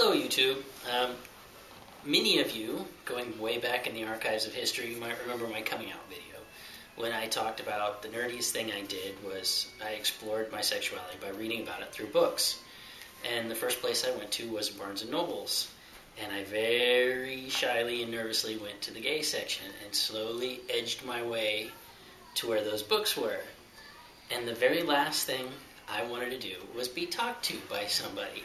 Hello, YouTube. Many of you, going way back in the archives of history, you might remember my coming out video. When I talked about the nerdiest thing I did was I explored my sexuality by reading about it through books. And the first place I went to was Barnes & Noble's. And I very shyly and nervously went to the gay section and slowly edged my way to where those books were. And the very last thing I wanted to do was be talked to by somebody.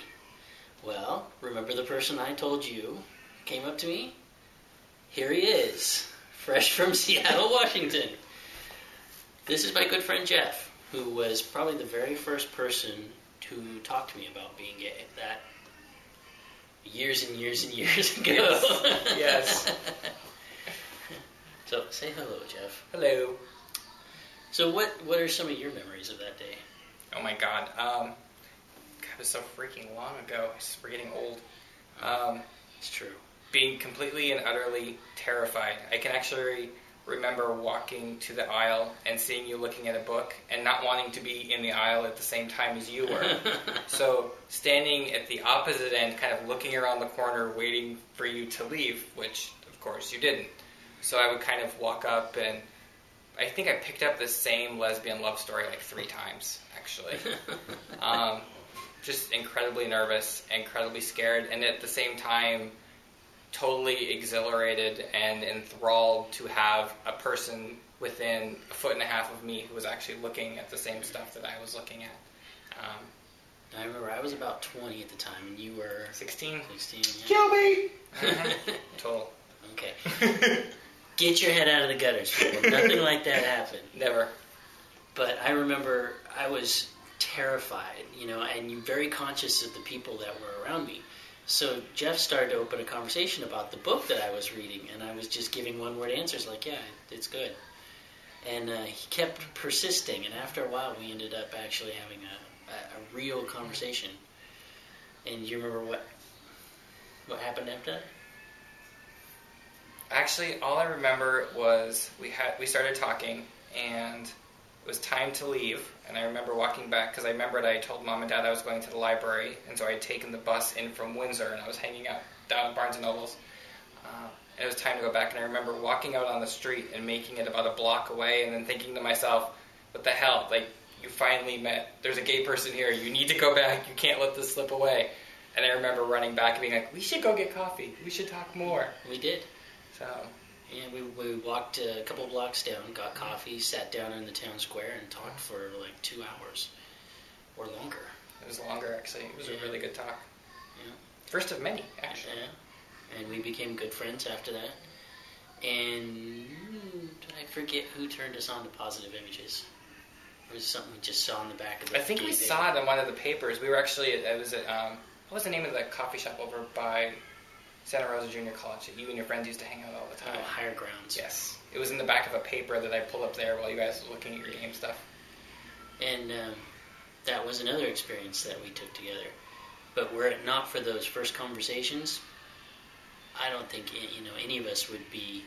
Well, remember the person I told you came up to me? Here he is, fresh from Seattle, Washington. This is my good friend Jeff, who was probably the very first person to talk to me about being gay. That years and years and years ago. Yes. So, say hello, Jeff. Hello. So what are some of your memories of that day? Oh my God. It was so freaking long ago. We're getting old. It's true. Being completely and utterly terrified. I can actually remember walking to the aisle and seeing you looking at a book and not wanting to be in the aisle at the same time as you were. So standing at the opposite end, kind of looking around the corner, waiting for you to leave, which, of course, you didn't. So I would kind of walk up, and I think I picked up the same lesbian love story like 3 times, actually. Just incredibly nervous, incredibly scared, and at the same time, totally exhilarated and enthralled to have a person within a foot and a half of me who was actually looking at the same stuff that I was looking at. I remember I was about 20 at the time, and you were... 16. 16, yeah. Kill me! Total. Okay. Get your head out of the gutters, people. Nothing like that happened. Never. But I remember I was terrified, and you're very conscious of the people that were around me. So Jeff started to open a conversation about the book that I was reading, and I was just giving one-word answers like, yeah, it's good. And he kept persisting, and after a while we ended up actually having a real conversation. And you remember what happened after that? Actually, all I remember was we started talking, and it was time to leave. And I remember walking back, because I remembered I told Mom and Dad I was going to the library, and so I had taken the bus in from Windsor, and I was hanging out down at Barnes & Noble's. And it was time to go back, and I remember walking out on the street and making it about a block away, and then thinking to myself, what the hell, like, you finally met, there's a gay person here, you need to go back, you can't let this slip away. And I remember running back and being like, we should go get coffee, we should talk more. We did. So, yeah, we walked a couple blocks down, got coffee, sat down in the town square, and talked for like 2 hours or longer. It was longer, actually. It was a really good talk. Yeah. First of many, actually. Yeah. And we became good friends after that. And I forget who turned us on to Positive Images. It was something we just saw on the back of the I think we saw it on one of the papers. We were actually, it was at, what was the name of the coffee shop over by Santa Rosa Junior College that you and your friends used to hang out all the time? Oh, Higher Grounds. Yes. It was in the back of a paper that I pulled up there while you guys were looking at your game stuff. And that was another experience that we took together. But were it not for those first conversations, I don't think any of us would be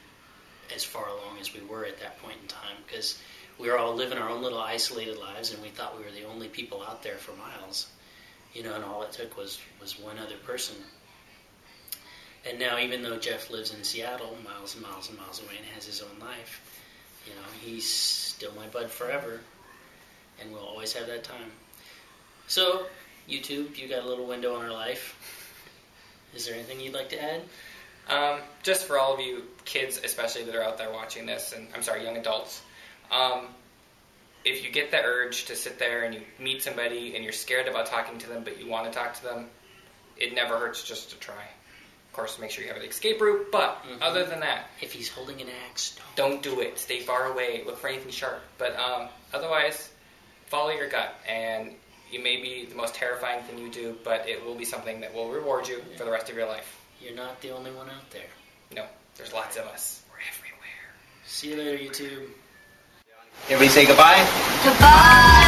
as far along as we were at that point in time, because we were all living our own little isolated lives, and we thought we were the only people out there for miles. And all it took was one other person. And now, even though Jeff lives in Seattle, miles and miles and miles away, and has his own life, he's still my bud forever, and we'll always have that time. So, YouTube, you got a little window on our life. Is there anything you'd like to add? Just for all of you kids, especially that are out there watching this, and I'm sorry, young adults, if you get the urge to sit there and you meet somebody and you're scared about talking to them, but you want to talk to them, it never hurts just to try. Of course, make sure you have an escape route, but other than that... If he's holding an axe, don't do it. Stay far away. Look for anything sharp. But otherwise, follow your gut, and it may be the most terrifying thing you do, but it will be something that will reward you for the rest of your life. You're not the only one out there. No, there's lots of us. We're everywhere. See you later, YouTube. Everybody say goodbye. Goodbye.